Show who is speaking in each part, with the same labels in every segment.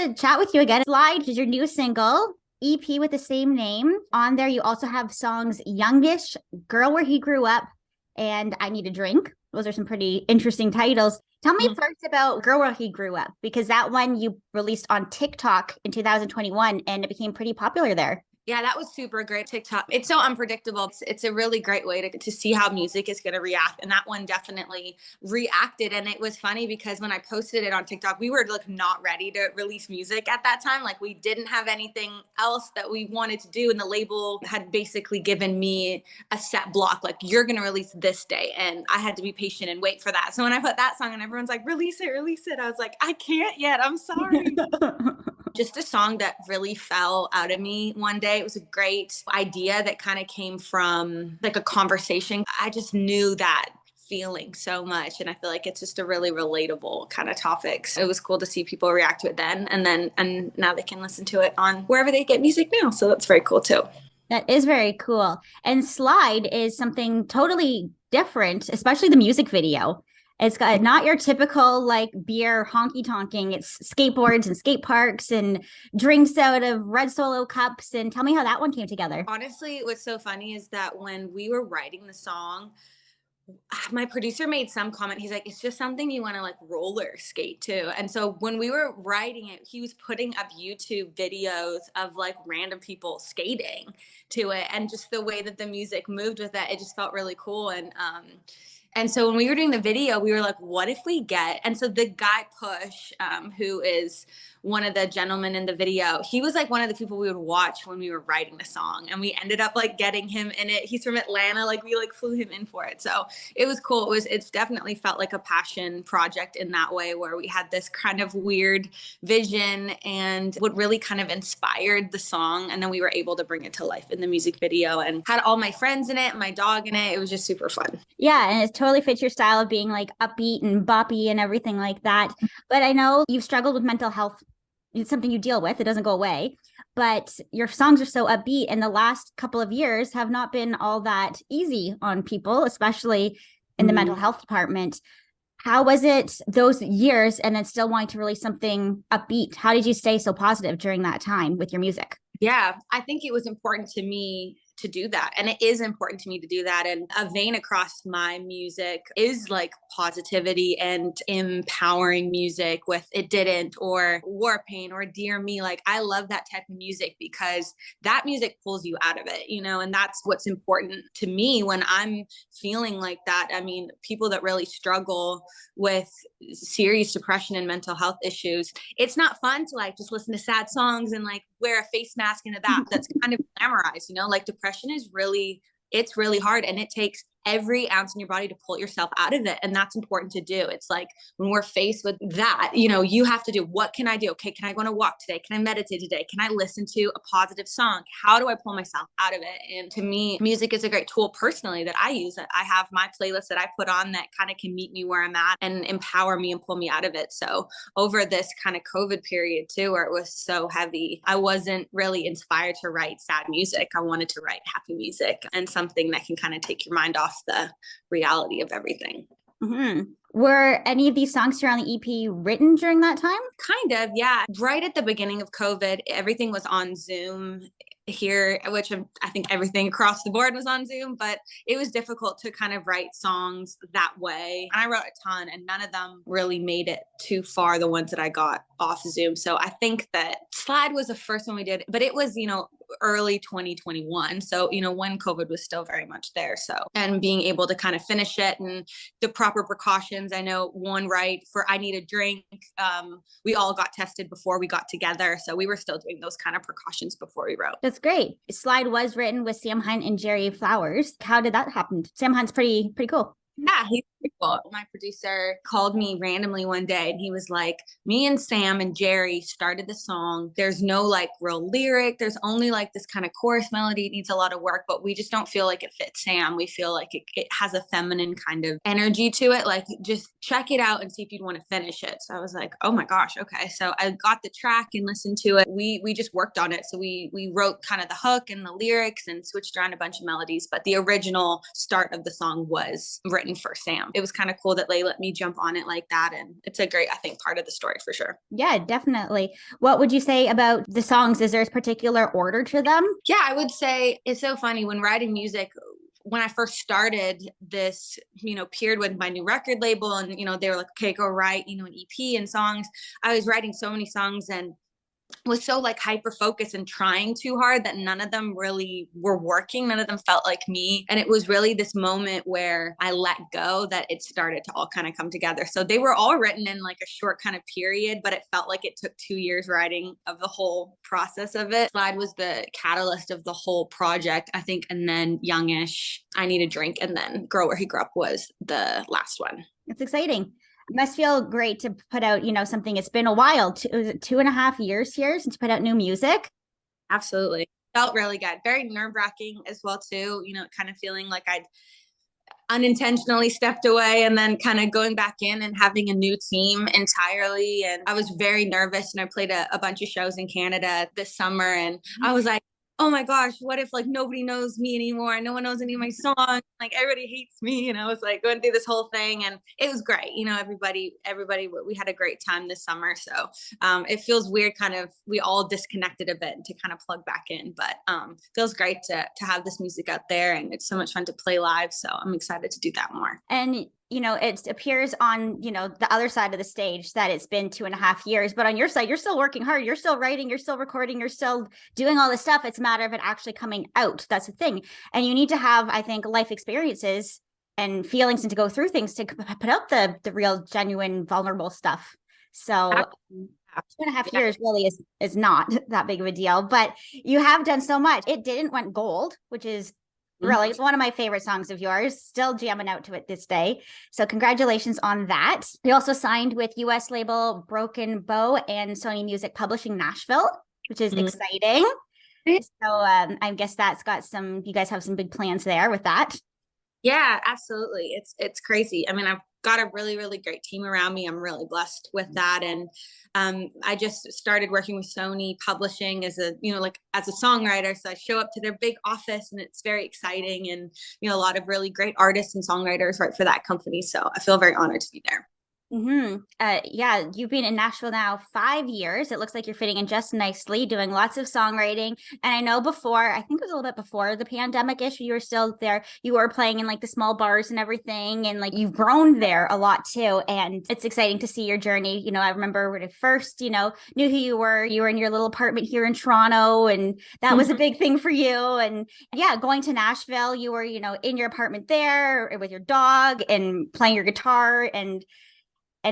Speaker 1: to chat with you again. Slide is your new single, EP with the same name. On there, you also have songs Youngish, Girl Where He Grew Up, and I Need a Drink. Those are some pretty interesting titles. Tell me first about Girl Where He Grew Up, because that one you released on TikTok in 2021 and it became pretty popular there.
Speaker 2: Yeah, that was super great. TikTok. It's so unpredictable. It's a really great way to see how music is going to react. And that one definitely reacted. And it was funny because when I posted it on TikTok, we were like not ready to release music at that time. Like we didn't have anything else that we wanted to do. And the label had basically given me a set block, like you're going to release this day. And I had to be patient and wait for that. So when I put that song and everyone's like, release it. I was like, I can't yet. I'm sorry. Just a song that really fell out of me one day. It was a great idea that kind of came from like a conversation. I just knew that feeling so much. And I feel like it's just a really relatable kind of topic. So it was cool to see people react to it then. And now they can listen to it on wherever they get music now. So that's very cool too.
Speaker 1: That is very cool. And Slide is something totally different, especially the music video. It's got not your typical like beer honky tonking. It's skateboards and skate parks and drinks out of red Solo cups. And tell me how that one came together.
Speaker 2: Honestly, what's so funny is that when we were writing the song, my producer made some comment. He's like, it's just something you want to like roller skate to. And so when we were writing it, he was putting up YouTube videos of like random people skating to it. And just the way that the music moved with it just felt really cool. And so when we were doing the video, we were like, what if we get, and so the guy Push, who is one of the gentlemen in the video, he was like one of the people we would watch when we were writing the song. And we ended up like getting him in it. He's from Atlanta. Like we like flew him in for it. So it was cool. It's definitely felt like a passion project in that way, where we had this kind of weird vision and what really kind of inspired the song. And then we were able to bring it to life in the music video and had all my friends in it, my dog in it. It was just super fun.
Speaker 1: Yeah, and it totally fits your style of being like upbeat and boppy and everything like that. But I know you've struggled with mental health. It's something you deal with. It doesn't go away. But your songs are so upbeat, and the last couple of years have not been all that easy on people, especially in the mental health department. How was it those years and then still wanting to release something upbeat? How did you stay so positive during that time with your music?
Speaker 2: Yeah, I think it was important to me to do that. And it is important to me to do that. And a vein across my music is like positivity and empowering music with It Didn't or War Paint or Dear Me. Like I love that type of music because that music pulls you out of it, you know, and that's what's important to me when I'm feeling like that. I mean, people that really struggle with serious depression and mental health issues, it's not fun to like just listen to sad songs and like wear a face mask into that. That's kind of glamorized, you know, like depression is really, it's really hard, and it takes every ounce in your body to pull yourself out of it. And that's important to do. It's like when we're faced with that, you know, you have to do, what can I do? Okay, can I go on a walk today? Can I meditate today? Can I listen to a positive song? How do I pull myself out of it? And to me, music is a great tool personally that I use. I have my playlist that I put on that kind of can meet me where I'm at and empower me and pull me out of it. So over this kind of COVID period too, where it was so heavy, I wasn't really inspired to write sad music. I wanted to write happy music and something that can kind of take your mind off the reality of everything.
Speaker 1: Mm-hmm. Were any of these songs here on the EP written during that time?
Speaker 2: Kind of, yeah. Right at the beginning of COVID, everything was on Zoom here, which I think everything across the board was on Zoom, but it was difficult to kind of write songs that way. And I wrote a ton, and none of them really made it too far, the ones that I got off Zoom. So I think that Slide was the first one we did, but it was, you know, early 2021. So, you know, when COVID was still very much there. So, and being able to kind of finish it and the proper precautions. I know one right for I Need a Drink. We all got tested before we got together. So we were still doing those kind of precautions before we wrote.
Speaker 1: That's great. Slide was written with Sam Hunt and Jerry Flowers. How did that happen? Sam Hunt's pretty cool.
Speaker 2: Yeah, he's pretty cool. My producer called me randomly one day and he was like, me and Sam and Jerry started the song. There's no like real lyric. There's only like this kind of chorus melody. It needs a lot of work, but we just don't feel like it fits Sam. We feel like it has a feminine kind of energy to it. Like just check it out and see if you'd want to finish it. So I was like, oh my gosh. Okay. So I got the track and listened to it. We just worked on it. So we wrote kind of the hook and the lyrics and switched around a bunch of melodies, but the original start of the song was written for Sam. it was kind of cool that they let me jump on it like that. And it's a great, I think, part of the story for sure.
Speaker 1: Yeah, definitely. What would you say about the songs? Is there a particular order to them?
Speaker 2: Yeah, I would say it's so funny when writing music. When I first started this, period with my new record label, and they were like, okay, go write, an EP and songs. I was writing so many songs and was so like hyper focused and trying too hard that none of them really were working. None of them felt like me. And it was really this moment where I let go that it started to all kind of come together. So they were all written in like a short kind of period, but it felt like it took 2 years writing of the whole process of it. Slide was the catalyst of the whole project, I think. And then Youngish, I Need a Drink, and then Girl Where He Grew Up was the last one.
Speaker 1: It's exciting. It must feel great to put out, something. It's been a while, 2.5 years here since you put out new music.
Speaker 2: Absolutely. Felt really good. Very nerve-wracking as well, too. Kind of feeling like I'd unintentionally stepped away and then kind of going back in and having a new team entirely. And I was very nervous, and I played a bunch of shows in Canada this summer. And I was like, oh my gosh, what if like nobody knows me anymore? No one knows any of my songs. Like everybody hates me. And I was like going through this whole thing, and it was great. Everybody, we had a great time this summer. So it feels weird, kind of, we all disconnected a bit to kind of plug back in, but feels great to have this music out there, and it's so much fun to play live. So I'm excited to do that more.
Speaker 1: And it appears on, the other side of the stage that it's been 2.5 years, but on your side, you're still working hard. You're still writing, you're still recording, you're still doing all this stuff. It's a matter of it actually coming out. That's the thing. And you need to have, I think, life experiences and feelings and to go through things to put out the real, genuine, vulnerable stuff. So 2.5 years really is not that big of a deal, but you have done so much. It Didn't Went Gold, which is really, it's one of my favorite songs of yours, still jamming out to it this day. So congratulations on that. You also signed with US label Broken Bow and Sony Music Publishing Nashville, which is exciting. So I guess that's got you guys have some big plans there with that.
Speaker 2: Yeah, absolutely. It's crazy. I mean, I've got a really, really great team around me. I'm really blessed with that. And I just started working with Sony Publishing as a songwriter. So I show up to their big office, and it's very exciting. And, a lot of really great artists and songwriters write for that company. So I feel very honored to be there.
Speaker 1: Yeah, you've been in Nashville now 5 years. It looks like you're fitting in just nicely, doing lots of songwriting. And I know I think it was a little bit before the pandemic issue, you were still there. You were playing in like the small bars and everything. And like you've grown there a lot too. And it's exciting to see your journey. I remember when I first, knew who you were in your little apartment here in Toronto. And that was a big thing for you. And yeah, going to Nashville, you were, in your apartment there with your dog and playing your guitar and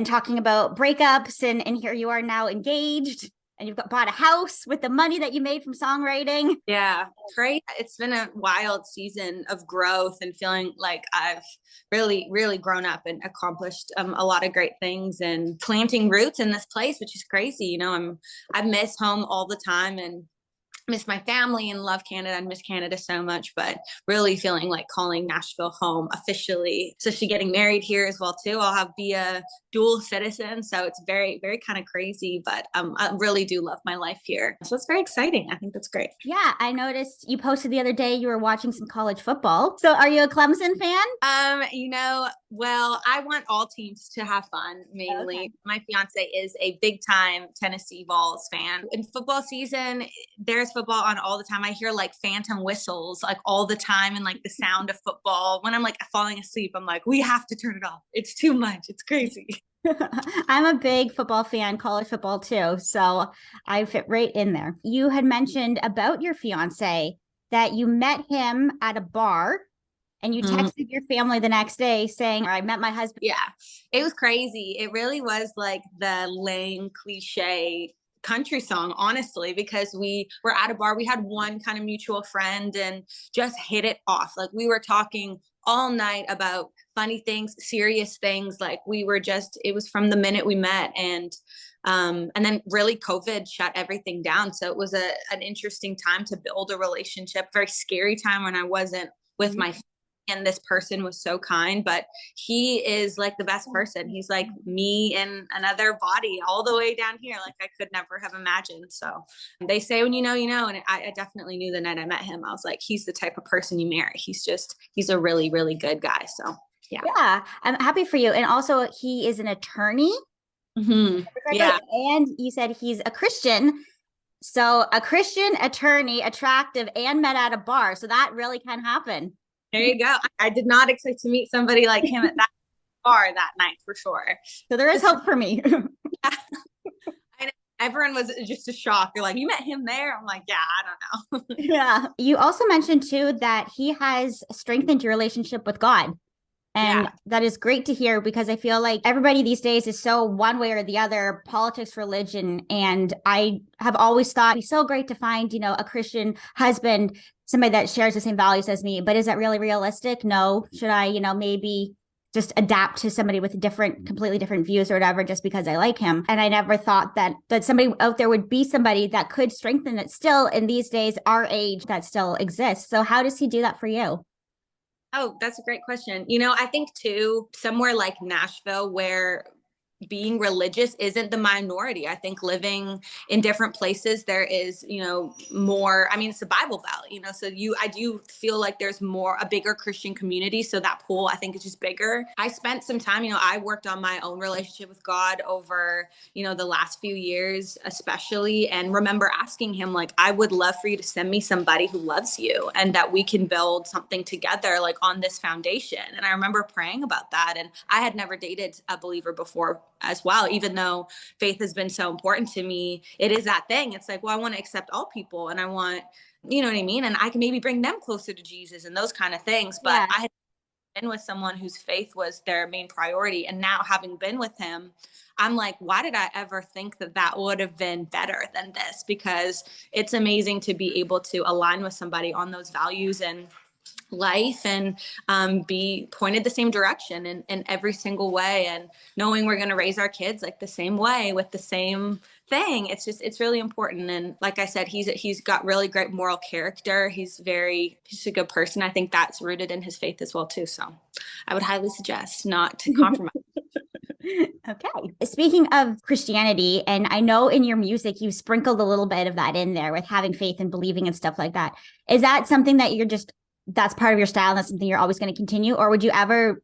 Speaker 1: talking about breakups, and here you are now engaged, and you've bought a house with the money that you made from songwriting.
Speaker 2: Yeah, great. It's been a wild season of growth and feeling like I've really, really grown up and accomplished a lot of great things and planting roots in this place, which is crazy. I miss home all the time and miss my family and love Canada and miss Canada so much, but really feeling like calling Nashville home officially. So she's getting married here as well too. I'll be a dual citizen. So it's very, very kind of crazy, but I really do love my life here. So it's very exciting. I think that's great.
Speaker 1: Yeah, I noticed you posted the other day you were watching some college football. So are you a Clemson fan?
Speaker 2: Well, I want all teams to have fun, mainly. Okay. My fiance is a big time Tennessee Vols fan. In football season, there's football on all the time. I hear like phantom whistles like all the time, and like the sound of football. When I'm like falling asleep, I'm like, we have to turn it off. It's too much. It's crazy.
Speaker 1: I'm a big football fan, college football too. So I fit right in there. You had mentioned about your fiance that you met him at a bar and you texted your family the next day saying, I met my husband.
Speaker 2: Yeah, it was crazy. It really was like the lame cliche country song, honestly, because we were at a bar. We had one kind of mutual friend and just hit it off. Like we were talking all night about funny things, serious things. Like it was from the minute we met. And then really COVID shut everything down. So it was an interesting time to build a relationship, very scary time when I wasn't with my family. And this person was so kind, but he is like the best person. He's like me in another body all the way down here. Like I could never have imagined. So they say, when you know, and I definitely knew the night I met him. I was like, he's the type of person you marry. He's a really, really good guy. So Yeah.
Speaker 1: Yeah, I'm happy for you. And also, he is an attorney, correctly.
Speaker 2: Yeah.
Speaker 1: And you said he's a Christian. So, a Christian attorney, attractive, and met at a bar. So, that really can happen.
Speaker 2: There you go. I did not expect to meet somebody like him at that bar that night for sure.
Speaker 1: So, there is hope for me.
Speaker 2: And everyone was just a shock. They're like, "You met him there?" I'm like, "Yeah, I don't know."
Speaker 1: Yeah. You also mentioned too that he has strengthened your relationship with God. And
Speaker 2: Yeah.
Speaker 1: that is great to hear because I feel like everybody these days is so one way or the other, politics, religion. And I have always thought it's so great to find, a Christian husband, somebody that shares the same values as me. But is that really realistic? No. Should I, maybe just adapt to somebody with completely different views or whatever, just because I like him? And I never thought that somebody out there would be somebody that could strengthen it still in these days, our age, that still exists. So how does he do that for you?
Speaker 2: Oh, that's a great question. I think too, somewhere like Nashville, where being religious isn't the minority. I think living in different places, there is, more. I mean, it's a Bible Belt, so I do feel like there's a bigger Christian community. So that pool, I think, is just bigger. I spent some time, I worked on my own relationship with God over, the last few years, especially, and remember asking him, like, I would love for you to send me somebody who loves you and that we can build something together, like on this foundation. And I remember praying about that. And I had never dated a believer before as well, even though faith has been so important to me. It is that thing. It's like, well, I want to accept all people and I want, you know what I mean? And I can maybe bring them closer to Jesus and those kind of things. But
Speaker 1: Yeah.
Speaker 2: I had been with someone whose faith was their main priority. And now, having been with him, I'm like, why did I ever think that would have been better than this? Because it's amazing to be able to align with somebody on those values and life, and be pointed the same direction in every single way, and knowing we're going to raise our kids like the same way with the same thing. It's really important. And like I said, he's got really great moral character. He's a good person. I think that's rooted in his faith as well too. So I would highly suggest not to compromise.
Speaker 1: Okay. Speaking of Christianity, and I know in your music you sprinkled a little bit of that in there with having faith and believing and stuff like that. Is that something that that's part of your style and that's something you're always going to continue? Or would you ever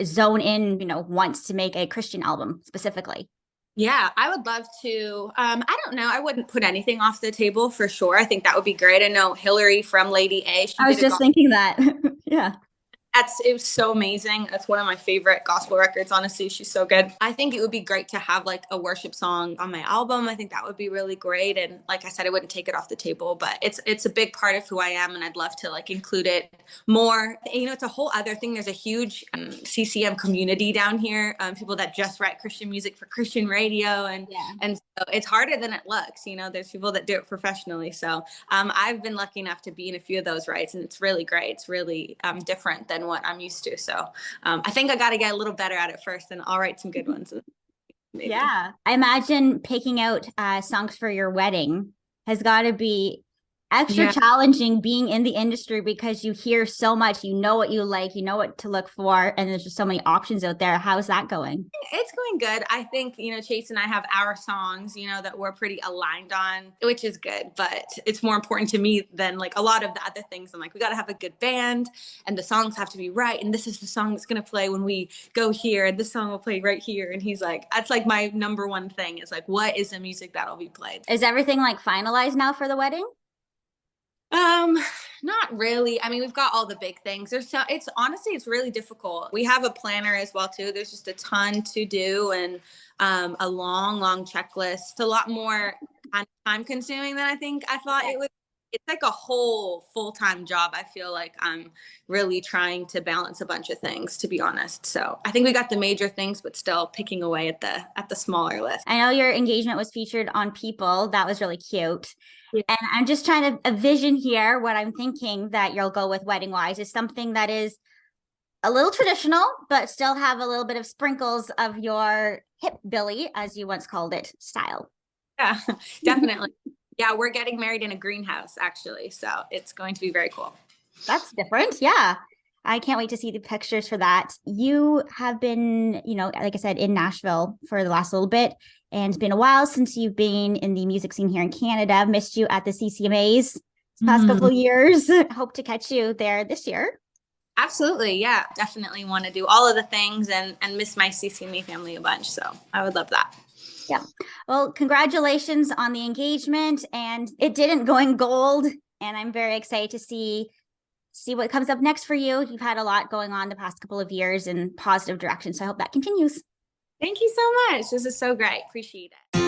Speaker 1: zone in, once to make a Christian album specifically?
Speaker 2: Yeah, I would love to. I don't know. I wouldn't put anything off the table for sure. I think that would be great. I know Hillary from Lady A, she
Speaker 1: I was
Speaker 2: did a
Speaker 1: just thinking that. Yeah.
Speaker 2: it was so amazing. That's one of my favorite gospel records, honestly. She's so good. I think it would be great to have like a worship song on my album. I think that would be really great. And like I said, I wouldn't take it off the table, but it's a big part of who I am, and I'd love to like include it more. It's a whole other thing. There's a huge CCM community down here, people that just write Christian music for Christian radio, and so it's harder than it looks. There's people that do it professionally. So I've been lucky enough to be in a few of those rights, and it's really great. It's really different than what I'm used to. So I think I got to get a little better at it first, and I'll write some good ones. Maybe.
Speaker 1: Yeah. I imagine picking out songs for your wedding has got to be extra challenging being in the industry because you hear so much, what you like, what to look for, and there's just so many options out there. How's that going?
Speaker 2: It's going good. I think, Chase and I have our songs, that we're pretty aligned on, which is good, but it's more important to me than like a lot of the other things. I'm like, we got to have a good band and the songs have to be right. And this is the song that's going to play when we go here, and this song will play right here. And he's like, that's like my number one thing is like, what is the music that'll be played?
Speaker 1: Is everything like finalized now for the wedding?
Speaker 2: Not really. I mean, we've got all the big things. It's honestly, it's really difficult. We have a planner as well too. There's just a ton to do, and a long checklist. It's a lot more time consuming than I think I thought it would. It's like a whole full-time job. I feel like I'm really trying to balance a bunch of things, to be honest. So I think we got the major things, but still picking away at the smaller list.
Speaker 1: I know your engagement was featured on People. That was really cute.
Speaker 2: Yeah.
Speaker 1: And I'm just trying to envision here what I'm thinking that you'll go with wedding wise is something that is a little traditional, but still have a little bit of sprinkles of your hip Billy, as you once called it, style.
Speaker 2: Yeah, definitely. Yeah, we're getting married in a greenhouse, actually. So it's going to be very cool.
Speaker 1: That's different. Yeah. I can't wait to see the pictures for that. You have been, like I said, in Nashville for the last little bit, and it's been a while since you've been in the music scene here in Canada. Missed you at the CCMAs past couple of years. Hope to catch you there this year.
Speaker 2: Absolutely. Yeah. Definitely want to do all of the things and miss my CC Me family a bunch. So I would love that.
Speaker 1: Yeah. Well, congratulations on the engagement, and it didn't go in gold. And I'm very excited to see what comes up next for you. You've had a lot going on the past couple of years in positive direction. So I hope that continues.
Speaker 2: Thank you so much. This is so great. Appreciate it.